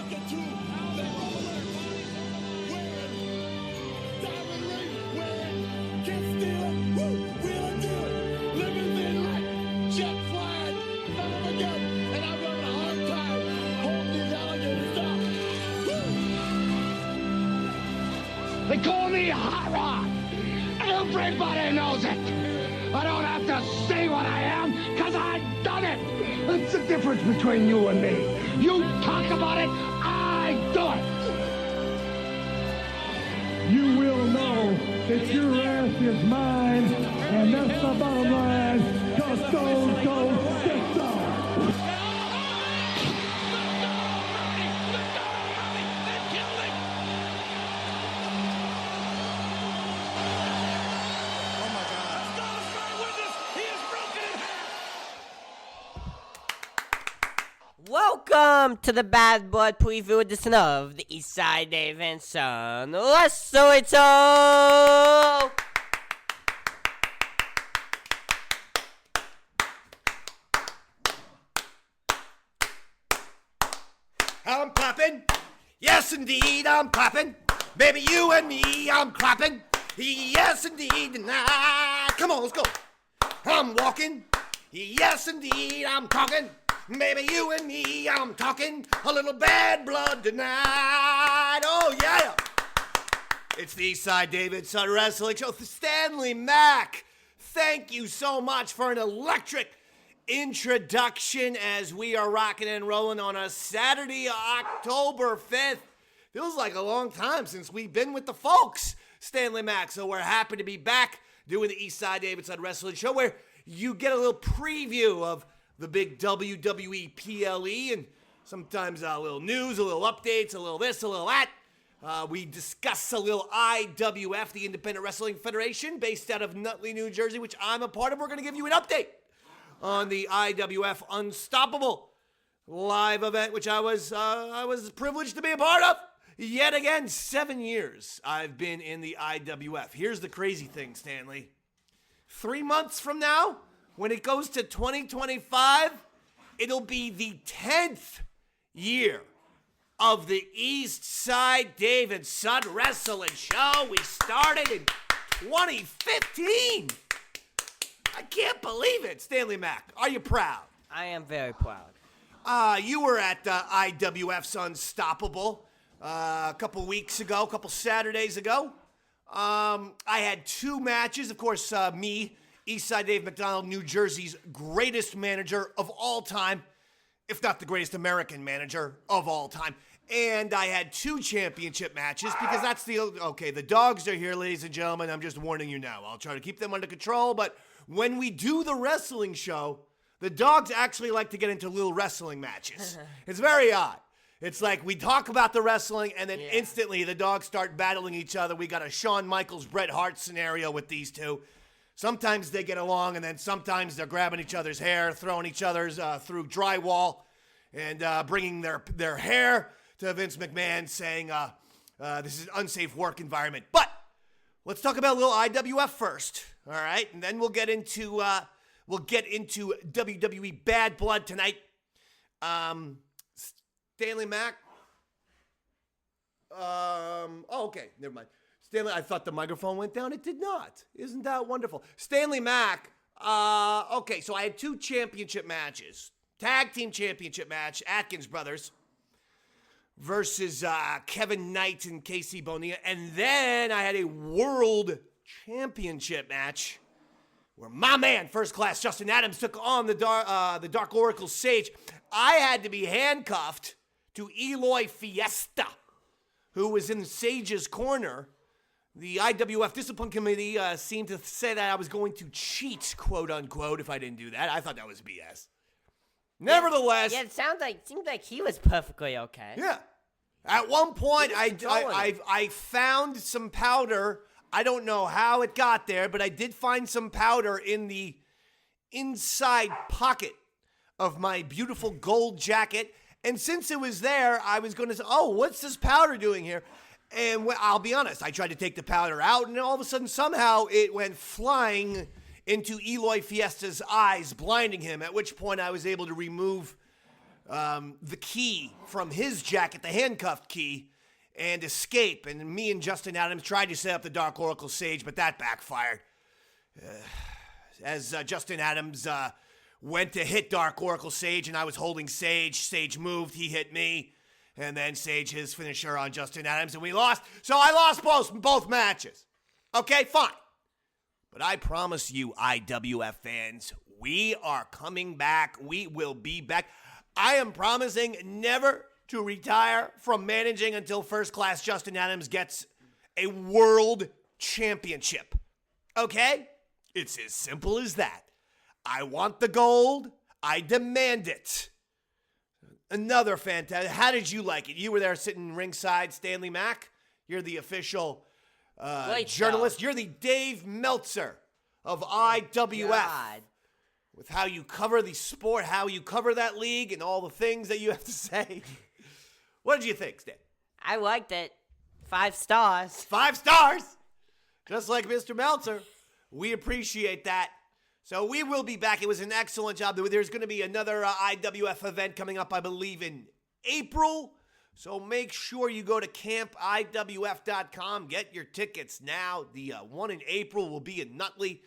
The two, they roll away. Wearing diamond ring, wearing kiss stealing, wheeling dealing, living thin like jet flying, son of a gun, and I'm having a hard time holding these alligators down. They call me Hot Rod. Everybody knows it. I don't have to say what I am, because I've done it. That's the difference between you and me. You talk about it, I do it. You will know that your ass is mine, and that's the bottom line. Cause Stone Cold said so. Welcome to the Bad Blood Preview edition of the Eastside Dave and Son Wrestling Show. I'm clapping. Yes, indeed, I'm clapping. Baby, you and me, I'm clapping. Yes, indeed, tonight. Come on, let's go. I'm walking. Yes, indeed, I'm talking. Baby, you and me, I'm talking a little bad blood tonight. Oh, yeah. It's the Eastside David Son Wrestling Show. Stanley Mack, thank you so much for an electric introduction as we are rocking and rolling on a Saturday, October 5th. Feels like a long time since we've been with the folks, Stanley Mack. So we're happy to be back doing the Eastside David Son Wrestling Show where you get a little preview of the big WWE PLE and sometimes a little news, a little updates, a little this, a little that. We discuss a little IWF, the Independent Wrestling Federation, based out of Nutley, New Jersey, which I'm a part of. We're going to give you an update on the IWF Unstoppable live event, which I was privileged to be a part of. Yet again, 7 years I've been in the IWF. Here's the crazy thing, Stanley. 3 months from now, when it goes to 2025, it'll be the 10th year of the East Side Dave and Son Wrestling Show. We started in 2015. I can't believe it. Stanley Mack, are you proud? I am very proud. You were at IWF's Unstoppable a couple weeks ago, a couple Saturdays ago. I had 2 matches. Of course, me, Eastside Dave McDonald, New Jersey's greatest manager of all time, if not the greatest American manager of all time. And I had 2 championship matches because that's the dogs are here, ladies and gentlemen. I'm just warning you now. I'll try to keep them under control, but when we do the wrestling show, the dogs actually like to get into little wrestling matches. It's very odd. It's like we talk about the wrestling, and then instantly the dogs start battling each other. We got a Shawn Michaels, Bret Hart scenario with these two. Sometimes they get along, and then sometimes they're grabbing each other's hair, throwing each other's through drywall, and bringing their hair to Vince McMahon, saying this is an unsafe work environment. But let's talk about a little IWF first, all right? And then we'll get into WWE Bad Blood tonight. Stanley Mack. Okay, never mind. Stanley, I thought the microphone went down. It did not. Isn't that wonderful? Stanley Mack. Okay, so I had 2 championship matches. Tag team championship match, Atkins Brothers versus Kevin Knight and Casey Bonilla. And then I had a world championship match where my man, First Class Justin Adams, took on the Dark Oracle Sage. I had to be handcuffed to Eloy Fiesta, who was in Sage's corner. The IWF Discipline Committee seemed to say that I was going to cheat, quote unquote, if I didn't do that. I thought that was BS. Nevertheless, Yeah, it seemed like he was perfectly okay. yeah. At one point, controlling I found some powder. I don't know how it got there, but I did find some powder in the inside pocket of my beautiful gold jacket. And since it was there, I was going to say, oh, what's this powder doing here? And I'll be honest, I tried to take the powder out, and all of a sudden, somehow, it went flying into Eloy Fiesta's eyes, blinding him, at which point I was able to remove the key from his jacket, the handcuffed key, and escape. And me and Justin Adams tried to set up the Dark Oracle Sage, but that backfired. As Justin Adams went to hit Dark Oracle Sage, and I was holding Sage. Sage moved, he hit me, and then Sage his finisher on Justin Adams, and we lost. So I lost both matches. Okay, fine. But I promise you, IWF fans, we are coming back. We will be back. I am promising never to retire from managing until First Class Justin Adams gets a world championship. Okay? It's as simple as that. I want the gold. I demand it. Another fantastic. How did you like it? You were there sitting ringside, Stanley Mack. You're the official journalist. You're the Dave Meltzer of IWF. God. With how you cover the sport, how you cover that league, and all the things that you have to say. What did you think, Stan? I liked it. 5 stars. 5 stars! Just like Mr. Meltzer. We appreciate that. So we will be back. It was an excellent job. There's going to be another IWF event coming up, I believe, in April. So make sure you go to campiwf.com. Get your tickets now. The one in April will be in Nutley.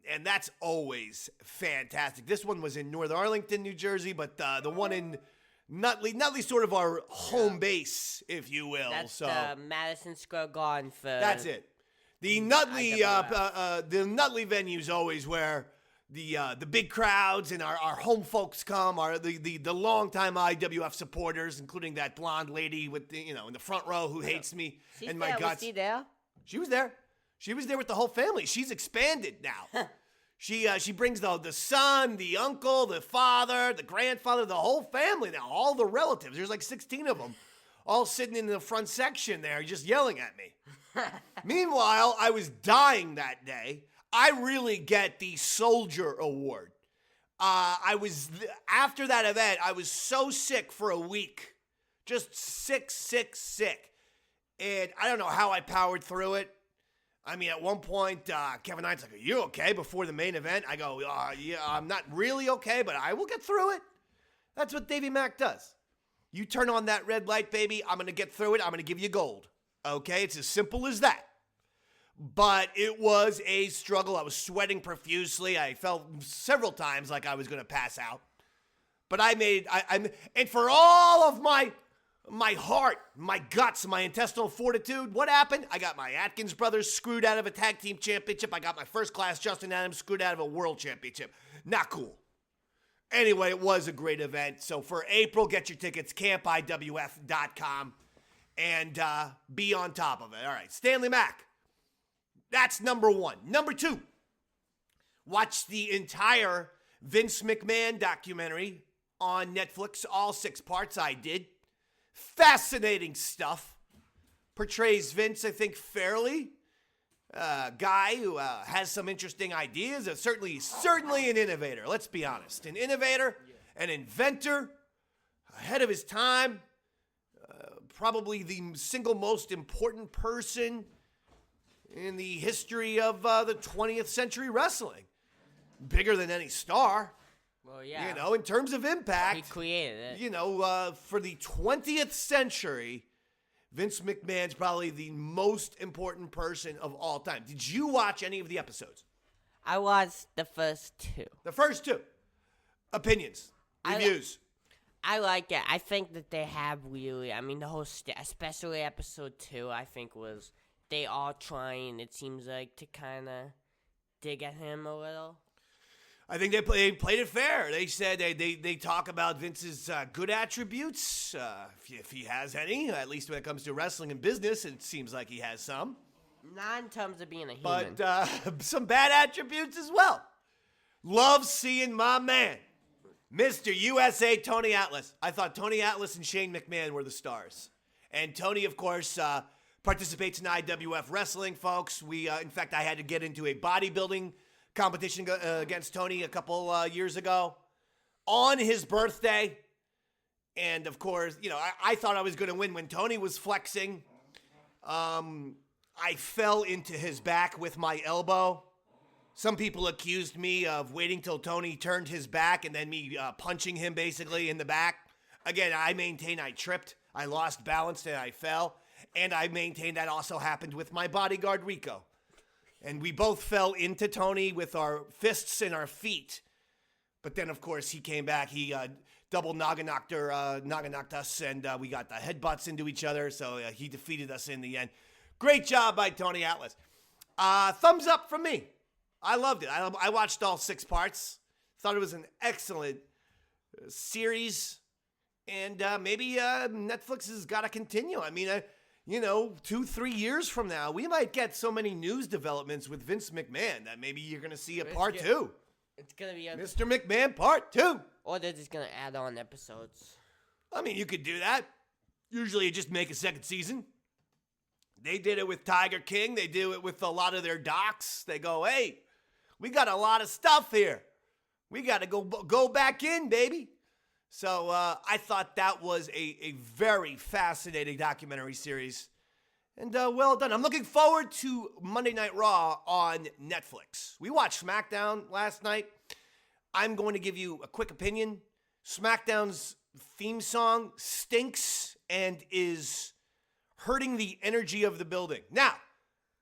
And that's always fantastic. This one was in North Arlington, New Jersey, but the one in Nutley's sort of our home base, if you will. That's the Madison Square Garden for... That's it. The Nutley venue's always where the big crowds and our home folks come, are the longtime IWF supporters, including that blonde lady with the, in the front row who hates me and my guts. Was she there? She was there. She was there with the whole family. She's expanded now. She brings the son, the uncle, the father, the grandfather, the whole family now, all the relatives. There's like 16 of them, all sitting in the front section there, just yelling at me. Meanwhile, I was dying that day. I really get the Soldier Award. After that event, I was so sick for a week. Just sick. And I don't know how I powered through it. I mean, at one point, Kevin Knight's like, "Are you okay?" Before the main event, I go, "Yeah, I'm not really okay, but I will get through it." That's what Davey Mack does. You turn on that red light, baby, I'm going to get through it. I'm going to give you gold. Okay? It's as simple as that. But it was a struggle. I was sweating profusely. I felt several times like I was going to pass out. But and for all of my heart, my guts, my intestinal fortitude, what happened? I got my Atkins brothers screwed out of a tag team championship. I got my First Class Justin Adams screwed out of a world championship. Not cool. Anyway, it was a great event. So for April, get your tickets, campiwf.com, and be on top of it. All right, Stanley Mack. That's number 1. Number 2, watch the entire Vince McMahon documentary on Netflix, all 6 parts. I did. Fascinating stuff. Portrays Vince, I think, fairly. Guy who has some interesting ideas. Certainly an innovator. Let's be honest. An innovator, an inventor, ahead of his time. Probably the single most important person in the history of the 20th century wrestling. Bigger than any star. Well, yeah. In terms of impact. He created it. For the 20th century, Vince McMahon's probably the most important person of all time. Did you watch any of the episodes? I watched the first 2. The first 2. Opinions. Reviews. I like it. I think that they have really, the whole, especially episode 2, I think was, they are trying, it seems like, to kind of dig at him a little. I think they played it fair. They said they talk about Vince's good attributes, if he has any, at least when it comes to wrestling and business. It seems like he has some. Not in terms of being a human. But some bad attributes as well. Love seeing my man, Mr. USA Tony Atlas. I thought Tony Atlas and Shane McMahon were the stars. And Tony, of course, participates in IWF wrestling, folks. In fact, I had to get into a bodybuilding competition against Tony a couple years ago on his birthday. And of course, I thought I was going to win when Tony was flexing. I fell into his back with my elbow. Some people accused me of waiting till Tony turned his back and then me punching him basically in the back. Again, I maintain I tripped, I lost balance, and I fell. And I maintain that also happened with my bodyguard, Rico. And we both fell into Tony with our fists and our feet. But then, of course, he came back. He double knocked us, and we got the headbutts into each other. So he defeated us in the end. Great job by Tony Atlas. Thumbs up from me. I loved it. I watched all 6 parts. Thought it was an excellent series. And maybe Netflix has got to continue. I mean, 2-3 years from now, we might get so many news developments with Vince McMahon that maybe you're going to see a part 2. It's going to be a... Mr. McMahon part 2. Or they're just going to add on episodes. I mean, you could do that. Usually you just make a second season. They did it with Tiger King. They do it with a lot of their docs. They go, hey, we got a lot of stuff here. We got to go back in, baby. So I thought that was a very fascinating documentary series. And well done. I'm looking forward to Monday Night Raw on Netflix. We watched SmackDown last night. I'm going to give you a quick opinion. SmackDown's theme song stinks and is hurting the energy of the building. Now,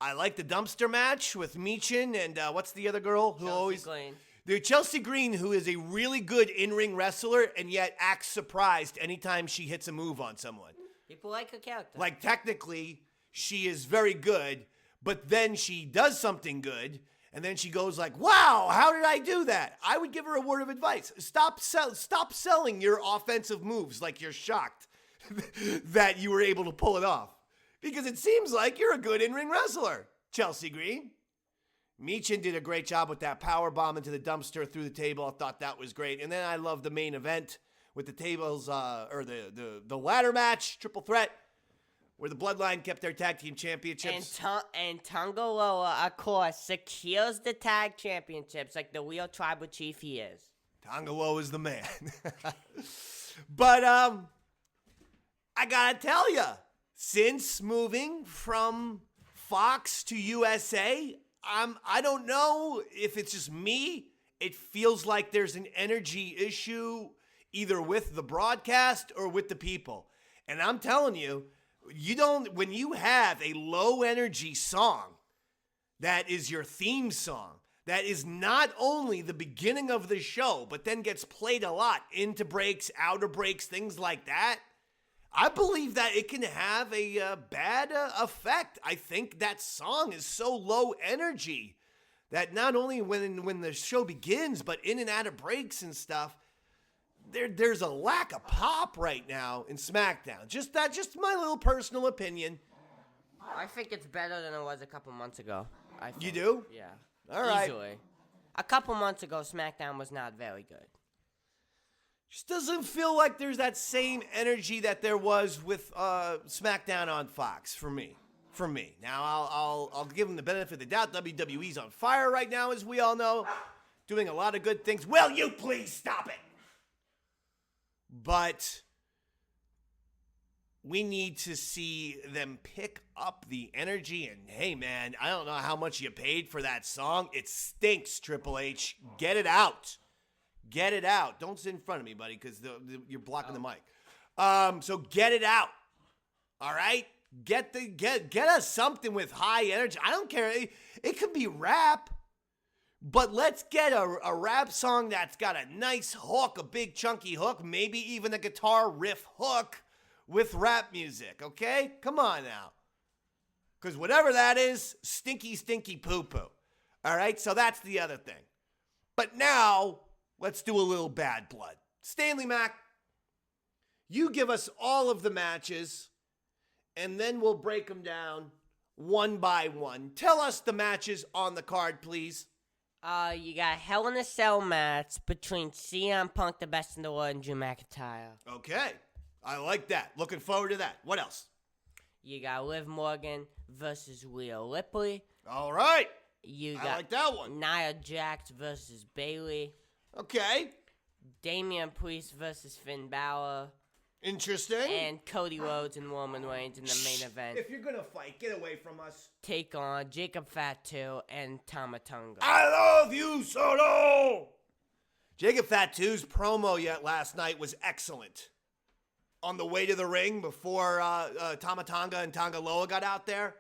I like the dumpster match with Michin and what's the other girl who always... Green. The Chelsea Green, who is a really good in-ring wrestler and yet acts surprised anytime she hits a move on someone. People like her character. Like, technically, she is very good, but then she does something good, and then she goes like, wow, how did I do that? I would give her a word of advice. Stop selling your offensive moves like you're shocked that you were able to pull it off. Because it seems like you're a good in-ring wrestler, Chelsea Green. Michin did a great job with that power bomb into the dumpster through the table. I thought that was great. And then I love the main event with the tables, or the ladder match, triple threat, where the Bloodline kept their tag team championships. And Tonga Loa, of course, secures the tag championships like the real tribal chief he is. Tonga Loa is the man. But I gotta tell you, since moving from Fox to USA, I don't know if it's just me. It feels like there's an energy issue either with the broadcast or with the people. And I'm telling you, when you have a low energy song that is your theme song, that is not only the beginning of the show, but then gets played a lot into breaks, outer breaks, things like that, I believe that it can have a bad effect. I think that song is so low energy that not only when the show begins, but in and out of breaks and stuff, there's a lack of pop right now in SmackDown. Just my little personal opinion. I think it's better than it was a couple months ago. You do? Yeah. All right. Easily. A couple months ago, SmackDown was not very good. Just doesn't feel like there's that same energy that there was with SmackDown on Fox for me. Now, I'll give them the benefit of the doubt. WWE's on fire right now, as we all know, doing a lot of good things. Will you please stop it? But we need to see them pick up the energy. And hey, man, I don't know how much you paid for that song. It stinks, Triple H. Get it out. Get it out. Don't sit in front of me, buddy, because you're blocking the mic. So get it out. All right? Get us something with high energy. I don't care. It could be rap, but let's get a rap song that's got a nice hook, a big chunky hook, maybe even a guitar riff hook with rap music, okay? Come on now. Because whatever that is, stinky, stinky poo-poo. All right? So that's the other thing. But now, let's do a little bad blood. Stanley Mack, you give us all of the matches, and then we'll break them down one by one. Tell us the matches on the card, please. You got Hell in a Cell match between CM Punk, the Best in the World, and Drew McIntyre. Okay. I like that. Looking forward to that. What else? You got Liv Morgan versus Rhea Ripley. All right. I like that one. Nia Jax versus Bayley. Okay. Damian Priest versus Finn Balor. Interesting. And Cody Rhodes and Roman Reigns in the main event If you're going to fight, get away from us. take on Jacob Fatu and Tama Tonga. I love you, Solo! Jacob Fatu's promo yet last night was excellent. On the way to the ring before Tama Tonga and Tonga Loa got out there,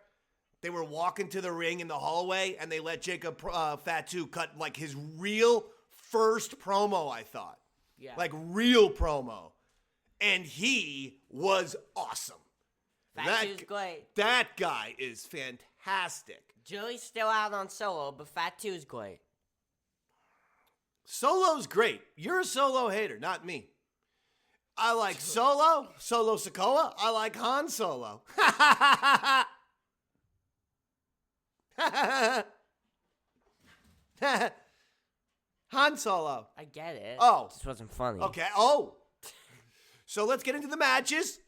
they were walking to the ring in the hallway, and they let Jacob Fatu cut like his real first promo, I thought. Yeah. Like real promo. And he was awesome. Fatu's great. That guy is fantastic. Joey's still out on Solo, but Fatu's great. Solo's great. You're a Solo hater, not me. I like Solo Sikoa. I like Han Solo. Han Solo. I get it. Oh. This wasn't funny. Okay. Oh. So let's get into the matches.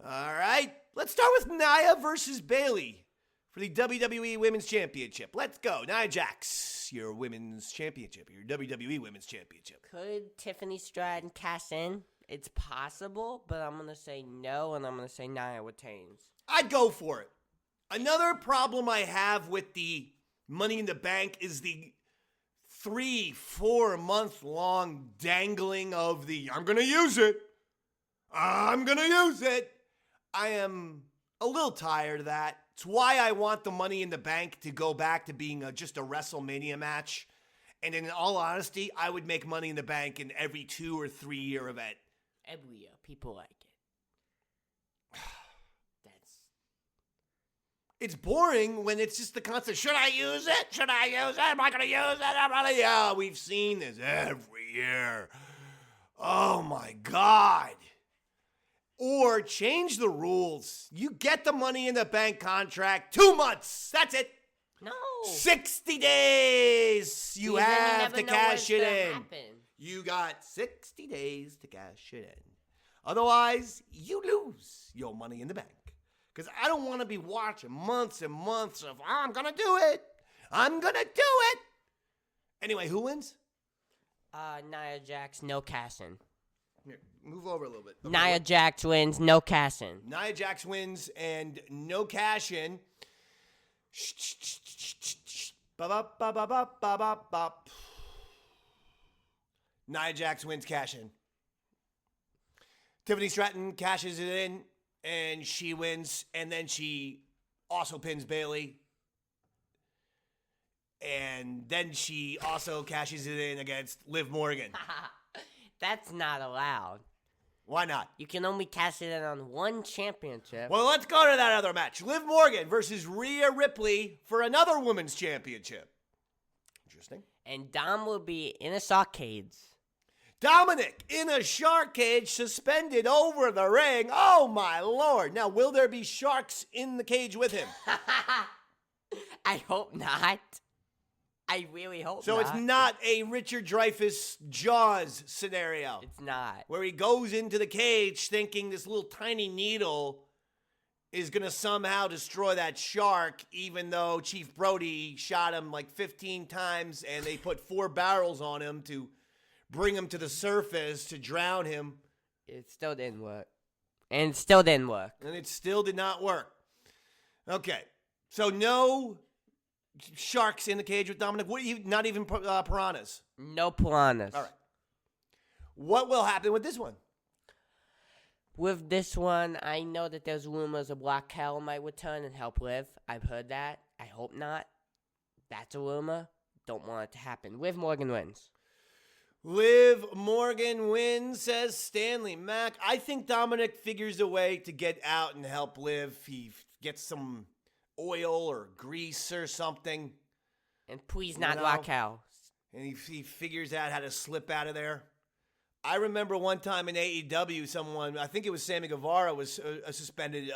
All right. Let's start with Nia versus Bayley for the WWE Women's Championship. Let's go. Nia Jax, your Women's Championship, your WWE Women's Championship. Could Tiffany Stratton cash in? It's possible, but I'm going to say no, and I'm going to say Nia retains. I'd go for it. Another problem I have with the Money in the Bank is the 3-4 month long dangling of the I'm going to use it. I'm going to use it. I am a little tired of that. It's why I want the Money in the Bank to go back to being just a WrestleMania match. And in all honesty, I would make Money in the Bank in every 2 or 3 year event. Every year, people like it. It's boring when it's just the constant, should I use it? Should I use it? Am I going to use it? Yeah, we've seen this every year. Oh, my God. Or change the rules. You get the Money in the Bank contract 2 months. That's it. No. 60 days. You Because then have never to know cash what's it gonna in. happen. You got 60 days to cash it in. Otherwise, you lose your Money in the Bank. Because I don't want to be watching months and months of, I'm going to do it. I'm going to do it. Anyway, who wins? Nia Jax, no cash-in. Here, move over a little bit. Okay, Nia Jax wins, no cash-in. Nia Jax wins and no cash in. Ba-ba-ba-ba-ba-ba-ba-ba. Nia Jax wins cash in. Tiffany Stratton cashes it in and she wins, and then she also pins Bayley. And then she also cashes it in against Liv Morgan. That's not allowed. Why not? You can only cash it in on one championship. Well, let's go to that other match. Liv Morgan versus Rhea Ripley for another women's championship. Interesting. And Dom will be in a stockades. Dominic in a shark cage suspended over the ring. Oh, my Lord. Now, will there be sharks in the cage with him? I hope not. I really hope So not. it's not a Richard Dreyfuss Jaws scenario. It's not. Where he goes into the cage thinking this little tiny needle is going to somehow destroy that shark, even though Chief Brody shot him like 15 times and they put 4 barrels on him to bring him to the surface to drown him. It still didn't work. And it still didn't work. And it still did not work. Okay. So no sharks in the cage with Dominic. Not even piranhas. No piranhas. All right. What will happen with this one? With this one, I know that there's rumors of Raquel might return and help Liv. I've heard that. I hope not. That's a rumor. Don't want it to happen. Liv Morgan wins. Liv Morgan wins, says Stanley Mack. I think Dominic figures a way to get out and help Liv. He gets some oil or grease or something. And please not know? Raquel. And he figures out how to slip out of there. I remember one time in AEW, someone, I think it was Sammy Guevara, was suspended,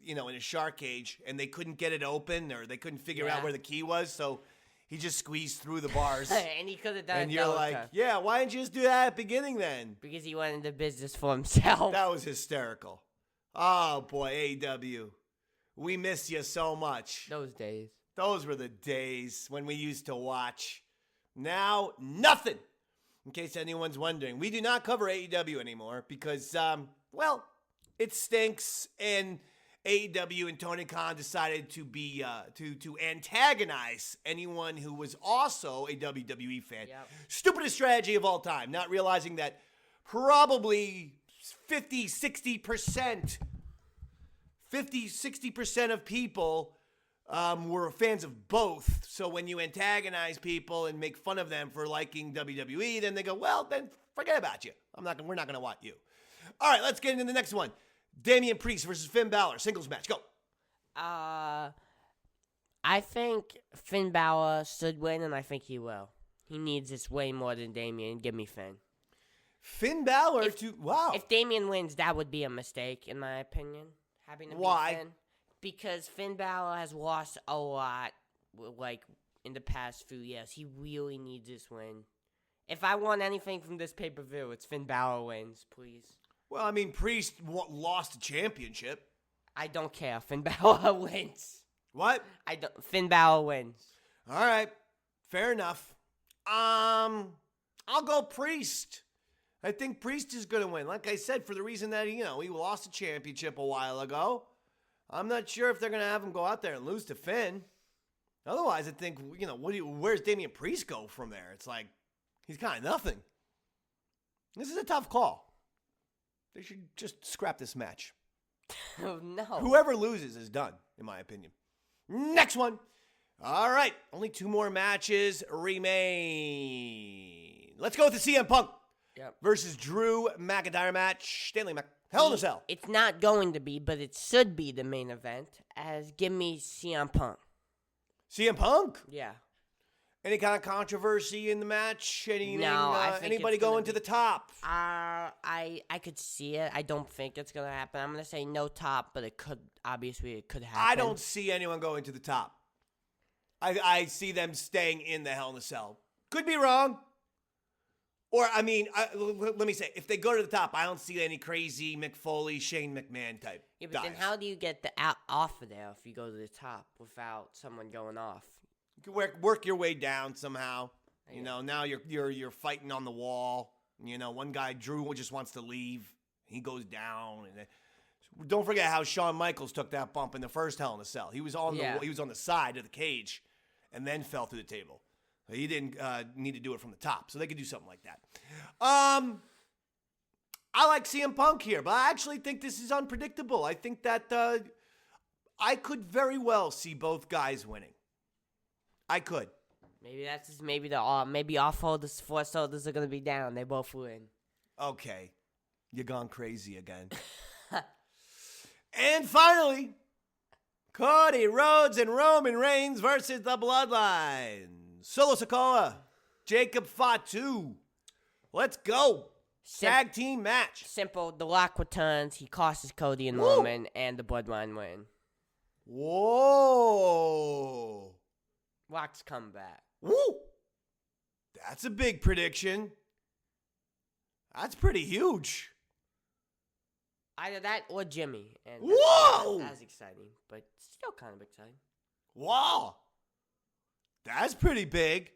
in a shark cage, and they couldn't get it open, or they couldn't figure out where the key was, so he just squeezed through the bars. And he could have done it. And you're like, yeah, why didn't you just do that at the beginning then? Because he went into business for himself. That was hysterical. Oh, boy, AEW. We miss you so much. Those days. Those were the days when we used to watch. Now, nothing. In case anyone's wondering, we do not cover AEW anymore because well, it stinks. And AEW and Tony Khan decided to be to antagonize anyone who was also a WWE fan. Yep. Stupidest strategy of all time, not realizing that probably 60% of people were fans of both. So when you antagonize people and make fun of them for liking WWE, then they go, well, then forget about you. We're not going to want you. All right, let's get into the next one. Damian Priest versus Finn Balor, singles match. Go. I think Finn Balor should win, and I think he will. He needs this way more than Damian. Give me Finn. Finn Balor wow. If Damian wins, that would be a mistake, in my opinion. Having to Why? beat Finn. Because Finn Balor has lost a lot, like, in the past few years. He really needs this win. If I want anything from this pay-per-view, it's Finn Balor wins, please. Well, I mean, Priest lost a championship. I don't care. Finn Balor wins. What? Finn Balor wins. All right. Fair enough. I'll go Priest. I think Priest is going to win. Like I said, for the reason that, he lost a championship a while ago. I'm not sure if they're going to have him go out there and lose to Finn. Otherwise, I think, where's Damian Priest go from there? It's like, he's kind of nothing. This is a tough call. They should just scrap this match. Oh, no. Whoever loses is done, in my opinion. Next one. All right. Only 2 more matches remain. Let's go with the CM Punk versus Drew McIntyre match. Stanley Hell in a Cell. It's not going to be, but it should be the main event. Give me CM Punk. CM Punk? Yeah. Any kind of controversy in the match? Anything, I think anybody going to the top? I could see it. I don't think it's gonna happen. I'm gonna say no top, but it could happen. I don't see anyone going to the top. I see them staying in the Hell in a Cell. Could be wrong. Or, let me say, if they go to the top, I don't see any crazy Mick Foley, Shane McMahon type. Yeah, but then dives. how do you get off of there if you go to the top without someone going off? You can work your way down somehow. Now you're fighting on the wall. One guy, Drew, just wants to leave. He goes down, and don't forget how Shawn Michaels took that bump in the first Hell in a Cell. He was on the side of the cage, and then fell through the table. He didn't need to do it from the top, so they could do something like that. I like CM Punk here, but I actually think this is unpredictable. I think that I could very well see both guys winning. I could. Maybe that's just maybe all 4 shoulders are gonna be down. They both win. Okay, you're gone crazy again. And finally, Cody Rhodes and Roman Reigns versus the Bloodline. Solo Sikoa, Jacob Fatu. Let's go. Tag team match. Simple. The Rock returns. He costs Cody and Roman, and the Bloodline win. Whoa. Rock's comeback. Woo! That's a big prediction. That's pretty huge. Either that or Jimmy. And Whoa! That's exciting, but still kind of exciting. Wow. That's pretty big.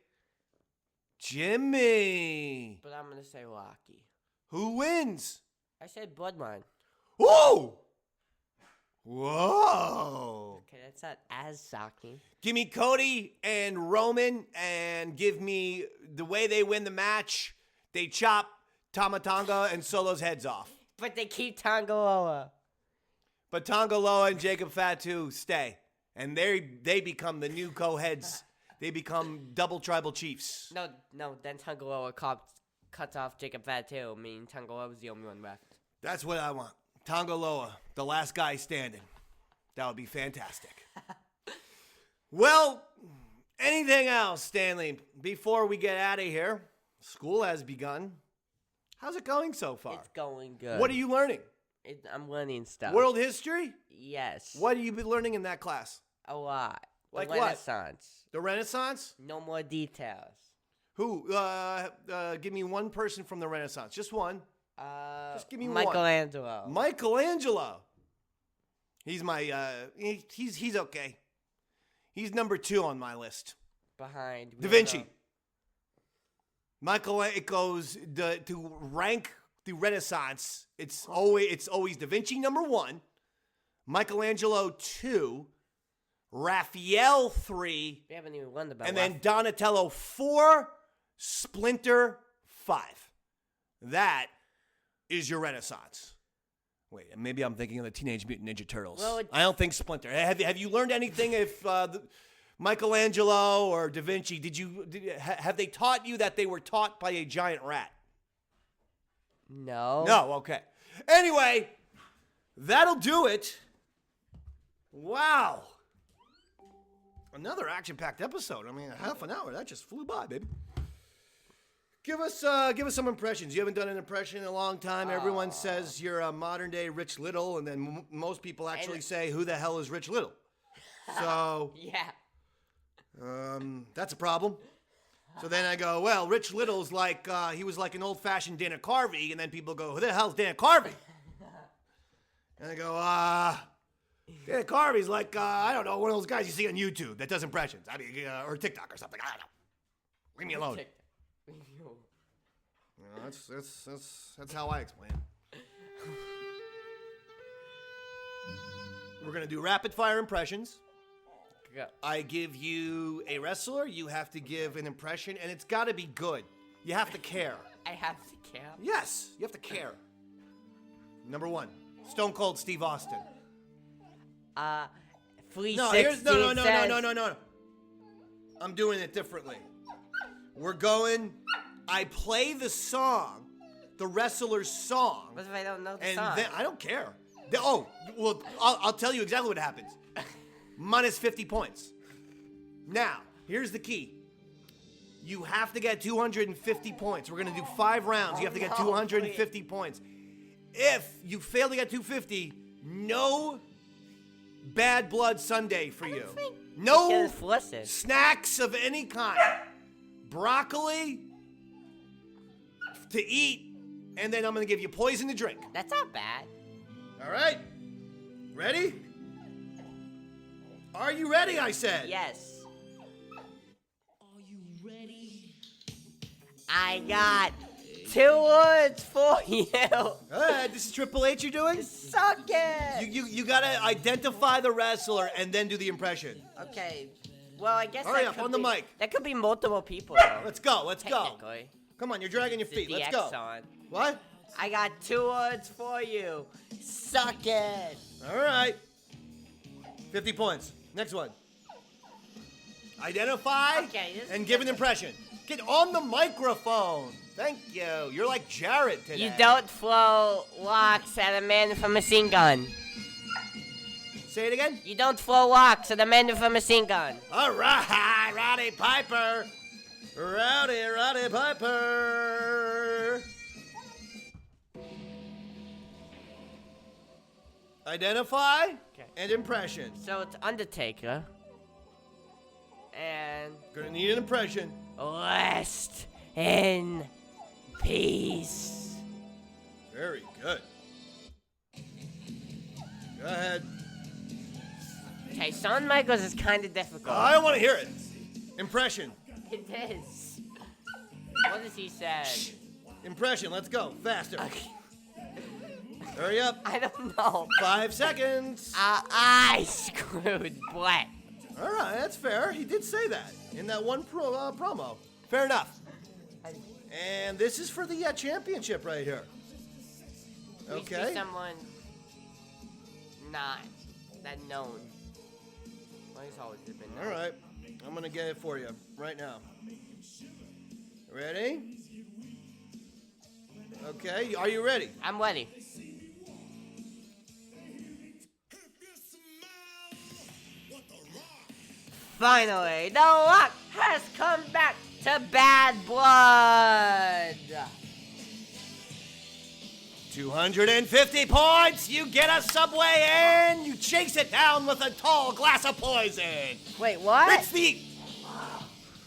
Jimmy. But I'm going to say Rocky. Who wins? I said Bloodline. Whoa! Whoa. Okay, that's not as shocking. Give me Cody and Roman, and give me the way they win the match. They chop Tama Tonga and Solo's heads off. But they keep Tonga Loa. But Tonga Loa and Jacob Fatu stay. And they become the new co-heads. They become double tribal chiefs. No, then Tonga Loa cuts off Jacob Fatu, meaning Tonga Loa was the only one left. That's what I want. Tonga Loa, the last guy standing. That would be fantastic. Well, anything else, Stanley, before we get out of here? School has begun. How's it going so far? It's going good. What are you learning? I'm learning stuff. World history? Yes. What have you been learning in that class? A lot. Like the Renaissance. What? The Renaissance? No more details. Who? Give me one person from the Renaissance. Just one. Just give me Michelangelo. one. Michelangelo. He's my, he's okay. He's number 2 on my list. Behind. Da Vinci. It goes to rank the Renaissance, it's always Da Vinci number 1, Michelangelo 2, Raphael 3, We haven't even won the and then Donatello 4, Splinter 5. That is your Renaissance. Wait, maybe I'm thinking of the Teenage Mutant Ninja Turtles. Well, I don't think Splinter. Have you learned anything if Michelangelo or Da Vinci, have they taught you that they were taught by a giant rat? No. No, okay. Anyway, that'll do it. Wow. Another action-packed episode. I mean, half an hour. That just flew by, baby. Give us some impressions. You haven't done an impression in a long time. Everyone says you're a modern-day Rich Little, and then most people actually say, who the hell is Rich Little? So, Yeah. that's a problem. So then I go, well, Rich Little's like, he was like an old-fashioned Dana Carvey, and then people go, who the hell's Dana Carvey? And I go, Dana Carvey's like, I don't know, one of those guys you see on YouTube that does impressions. I mean, or TikTok or something. I don't know. Leave me alone. You know, that's how I explain it. We're going to do rapid-fire impressions. Go. I give you a wrestler, you have to give an impression, and it's got to be good. You have to care. I have to care. Yes, you have to care. Number 1, Stone Cold Steve Austin. 316 No. I'm doing it differently. We're going, I play the song, the wrestler's song. What if I don't know the And song? then, I don't care. I'll tell you exactly what happens. Minus 50 points. Now, here's the key. You have to get 250 points. We're going to do 5 rounds. You have to get 250 points. If you fail to get 250, no bad blood Sunday for you. No snacks of any kind. Broccoli to eat, and then I'm going to give you poison to drink. That's not bad. All right? Ready? Are you ready, I said? Yes. Are you ready? I got 2 words for you. This is Triple H you're doing? Suck it. You gotta identify the wrestler and then do the impression. Okay. Well, I guess Hurry up, on the mic. That could be multiple people, though. Let's go. Technically. Come on, you're dragging your feet. The Let's go. X-on. What? I got 2 words for you. Suck it. All right. 50 points. Next one. Identify and give an impression. Get on the microphone. Thank you. You're like Jarrett today. You don't throw rocks at a man with a machine gun. Say it again. You don't throw rocks at a man with a machine gun. All right, Roddy Piper. Roddy Piper. Identify and impression. So it's Undertaker. And Gonna need an impression. rest in peace. Very good. Go ahead. Okay, Shawn Michaels is kind of difficult. I don't want to hear it. Impression. It is. What does he say? Impression. Let's go. Faster. Okay. Hurry up. I don't know. 5 seconds. I screwed Brett. All right, that's fair. He did say that in that one promo. Fair enough. And this is for the championship right here. Please Okay. be someone not that known. Well, he's always been known. All right. I'm going to get it for you right now. Ready? Okay. Are you ready? I'm ready. Finally, The Rock has come back to Bad Blood. 250 points. You get a Subway and you chase it down with a tall glass of poison. Wait, what?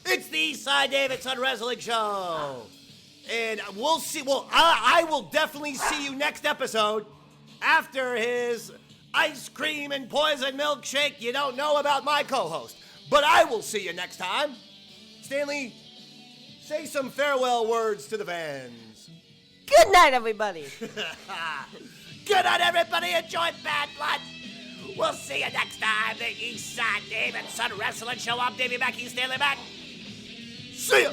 It's the Cy Davidson Wrestling Show. And we'll see. Well, I will definitely see you next episode after his ice cream and poison milkshake you don't know about my co-host. But I will see you next time. Stanley, say some farewell words to the fans. Good night, everybody. Good night, everybody. Enjoy Bad Blood. We'll see you next time. The Eastside Davidson Wrestling Show. I'm Davey Mack. He's Stanley Mack. See ya.